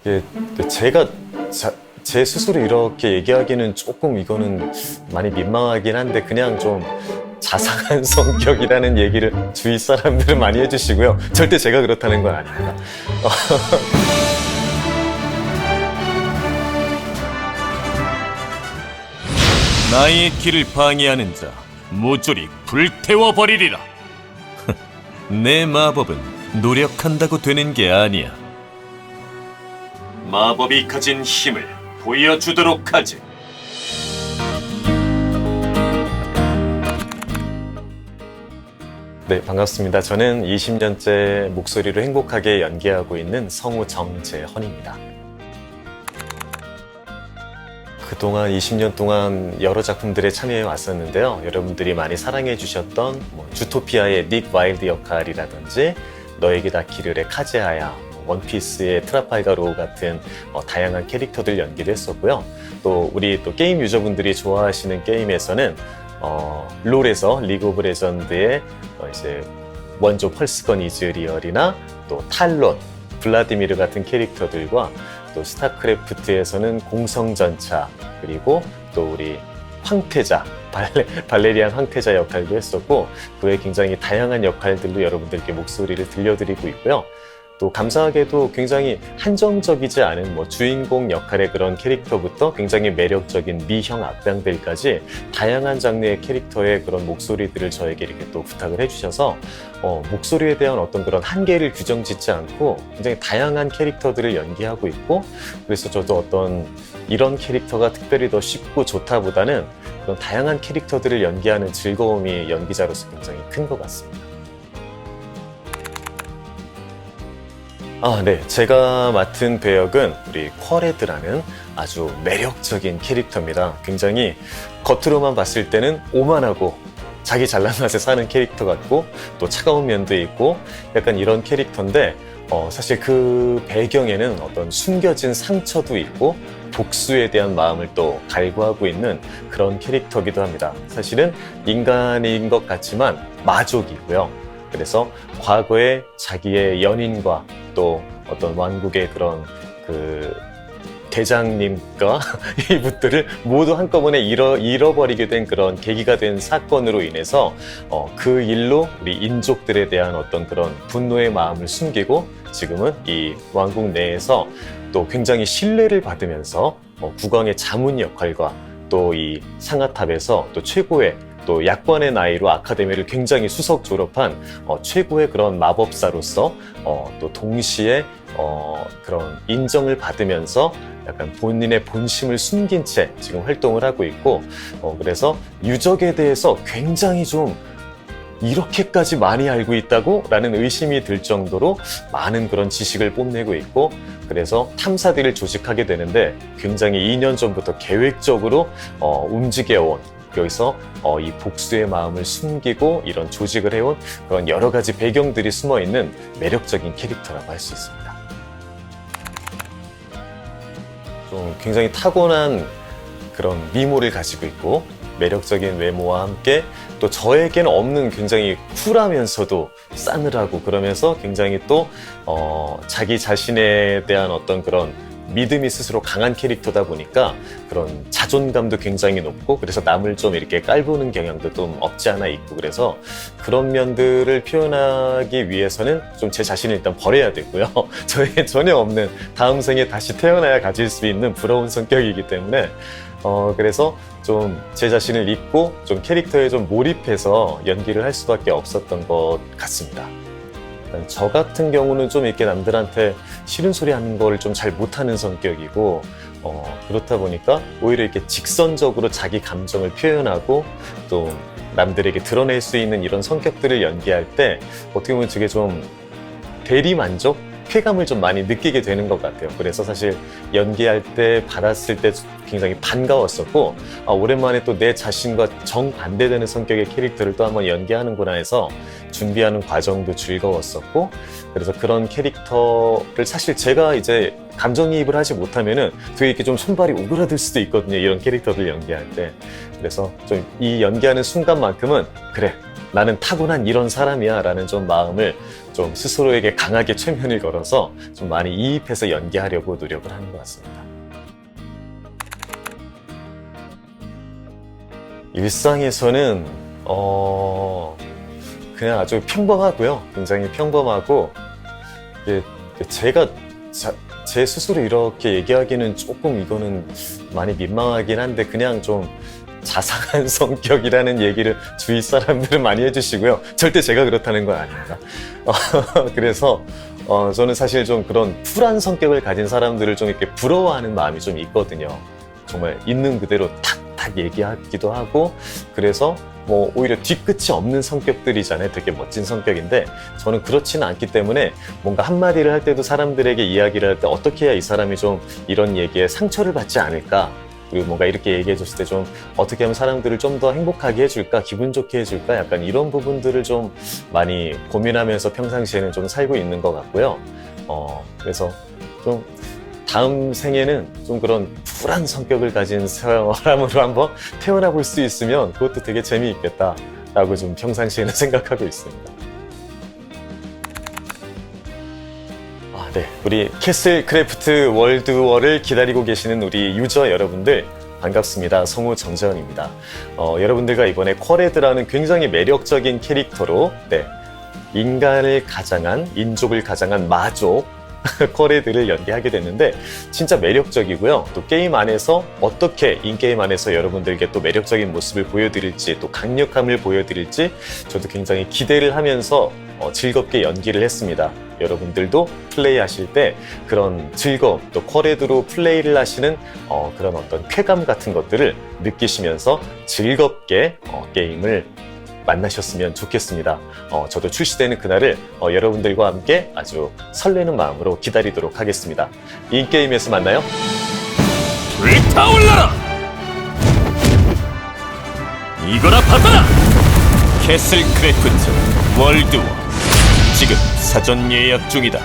예, 제가 제 스스로 이렇게 얘기하기는 조금 이거는 많이 민망하긴 한데 그냥 좀 자상한 성격이라는 얘기를 주위 사람들은 많이 해주시고요. 절대 제가 그렇다는 건 아닙니다. 나의 길을 방해하는 자 모조리 불태워버리리라. 내 마법은 노력한다고 되는 게 아니야. 마법이 가진 힘을 보여주도록 하지. 네, 반갑습니다. 저는 20년째 목소리로 행복하게 연기하고 있는 성우 정재헌입니다. 그동안 20년 동안 여러 작품들에 참여해 왔었는데요. 여러분들이 많이 사랑해 주셨던 주토피아의 닉 와일드 역할이라든지 너에게 닿기를의 카즈하야, 원피스의 트라팔가로 같은 다양한 캐릭터들 연기를 했었고요. 또 우리 또 게임 유저분들이 좋아하시는 게임에서는 롤에서 리그 오브 레전드의 이제 원조 펄스건 이즈리얼이나 또 탈론, 블라디미르 같은 캐릭터들과 또 스타크래프트에서는 공성전차, 그리고 또 우리 황태자, 발레리안 황태자 역할도 했었고, 그 외에 굉장히 다양한 역할들로 여러분들께 목소리를 들려드리고 있고요. 또 감사하게도 굉장히 한정적이지 않은 주인공 역할의 그런 캐릭터부터 굉장히 매력적인 미형 악당들까지 다양한 장르의 캐릭터의 그런 목소리들을 저에게 이렇게 또 부탁을 해주셔서 목소리에 대한 어떤 그런 한계를 규정짓지 않고 굉장히 다양한 캐릭터들을 연기하고 있고, 그래서 저도 어떤 이런 캐릭터가 특별히 더 쉽고 좋다보다는 그런 다양한 캐릭터들을 연기하는 즐거움이 연기자로서 굉장히 큰 것 같습니다. 네. 제가 맡은 배역은 우리 쿼레드라는 아주 매력적인 캐릭터입니다. 굉장히 겉으로만 봤을 때는 오만하고 자기 잘난 맛에 사는 캐릭터 같고 또 차가운 면도 있고 약간 이런 캐릭터인데 사실 그 배경에는 어떤 숨겨진 상처도 있고 복수에 대한 마음을 또 갈구하고 있는 그런 캐릭터이기도 합니다. 사실은 인간인 것 같지만 마족이고요. 그래서 과거에 자기의 연인과 또 어떤 왕국의 그런 그 대장님과 이분들을 모두 한꺼번에 잃어버리게 된 그런 계기가 된 사건으로 인해서 그 일로 우리 인족들에 대한 어떤 그런 분노의 마음을 숨기고 지금은 이 왕국 내에서 또 굉장히 신뢰를 받으면서 국왕의 자문 역할과 또 이 상아탑에서 또 최고의 또 약관의 나이로 아카데미를 굉장히 수석 졸업한 최고의 그런 마법사로서 또 동시에 그런 인정을 받으면서 약간 본인의 본심을 숨긴 채 지금 활동을 하고 있고, 그래서 유적에 대해서 굉장히 좀 이렇게까지 많이 알고 있다고? 라는 의심이 들 정도로 많은 그런 지식을 뽐내고 있고, 그래서 탐사들을 조직하게 되는데 굉장히 2년 전부터 계획적으로 움직여온, 여기서 이 복수의 마음을 숨기고 이런 조직을 해온 그런 여러 가지 배경들이 숨어있는 매력적인 캐릭터라고 할 수 있습니다. 좀 굉장히 타고난 그런 미모를 가지고 있고 매력적인 외모와 함께 또 저에게는 없는 굉장히 쿨하면서도 싸늘하고 그러면서 굉장히 또 자기 자신에 대한 어떤 그런 믿음이 스스로 강한 캐릭터다 보니까 그런 자존감도 굉장히 높고, 그래서 남을 좀 이렇게 깔보는 경향도 좀 없지 않아 있고, 그래서 그런 면들을 표현하기 위해서는 좀 제 자신을 일단 버려야 되고요. 저에게 전혀 없는 다음 생에 다시 태어나야 가질 수 있는 부러운 성격이기 때문에 그래서 좀 제 자신을 잊고 좀 캐릭터에 좀 몰입해서 연기를 할 수밖에 없었던 것 같습니다. 저 같은 경우는 좀 이렇게 남들한테 싫은 소리 하는 걸 좀 잘 못하는 성격이고, 그렇다 보니까 오히려 이렇게 직선적으로 자기 감정을 표현하고 또 남들에게 드러낼 수 있는 이런 성격들을 연기할 때 어떻게 보면 되게 좀 대리만족? 쾌감을 좀 많이 느끼게 되는 것 같아요. 그래서 사실 연기할 때 받았을 때 굉장히 반가웠었고, 오랜만에 또 내 자신과 정반대되는 성격의 캐릭터를 또 한번 연기하는구나 해서 준비하는 과정도 즐거웠었고, 그래서 그런 캐릭터를 사실 제가 이제 감정이입을 하지 못하면은 되게 이렇게 좀 손발이 오그라들 수도 있거든요. 이런 캐릭터들 연기할 때. 그래서 좀 이 연기하는 순간만큼은 그래, 나는 타고난 이런 사람이야 라는 좀 마음을 좀 스스로에게 강하게 최면을 걸어서 좀 많이 이입해서 연기하려고 노력을 하는 것 같습니다. 일상에서는 그냥 아주 평범하고요. 굉장히 평범하고 제가 제 스스로 이렇게 얘기하기는 조금 이거는 많이 민망하긴 한데 그냥 좀 자상한 성격이라는 얘기를 주위 사람들은 많이 해주시고요. 절대 제가 그렇다는 건 아닙니다. 그래서 저는 사실 좀 그런 쿨한 성격을 가진 사람들을 좀 이렇게 부러워하는 마음이 좀 있거든요. 정말 있는 그대로 탁탁 얘기하기도 하고 그래서 뭐 오히려 뒤끝이 없는 성격들이잖아요. 되게 멋진 성격인데 저는 그렇지는 않기 때문에 뭔가 한마디를 할 때도 사람들에게 이야기를 할 때 어떻게 해야 이 사람이 좀 이런 얘기에 상처를 받지 않을까, 그리고 뭔가 이렇게 얘기해 줬을 때 좀 어떻게 하면 사람들을 좀 더 행복하게 해줄까, 기분 좋게 해줄까, 약간 이런 부분들을 좀 많이 고민하면서 평상시에는 좀 살고 있는 것 같고요. 그래서 좀 다음 생에는 좀 그런 쿨한 성격을 가진 사람으로 한번 태어나 볼 수 있으면 그것도 되게 재미있겠다라고 좀 평상시에는 생각하고 있습니다. 네, 우리 캐슬크래프트 월드워를 기다리고 계시는 우리 유저 여러분들 반갑습니다. 성우 정재현입니다. 여러분들과 이번에 쿼레드라는 굉장히 매력적인 캐릭터로 인간을 가장한, 인족을 가장한 마족 쿼레드를 연기하게 됐는데 진짜 매력적이고요. 또 게임 안에서 어떻게 인게임 안에서 여러분들께 또 매력적인 모습을 보여드릴지, 또 강력함을 보여드릴지 저도 굉장히 기대를 하면서 즐겁게 연기를 했습니다. 여러분들도 플레이하실 때 그런 즐거움, 또 쿼레드로 플레이를 하시는 그런 어떤 쾌감 같은 것들을 느끼시면서 즐겁게 게임을 만나셨으면 좋겠습니다. 저도 출시되는 그날을 여러분들과 함께 아주 설레는 마음으로 기다리도록 하겠습니다. 인게임에서 만나요. 불타올라라! 이거나 받아라! 캐슬크래프트 월드워 지금 사전 예약 중이다.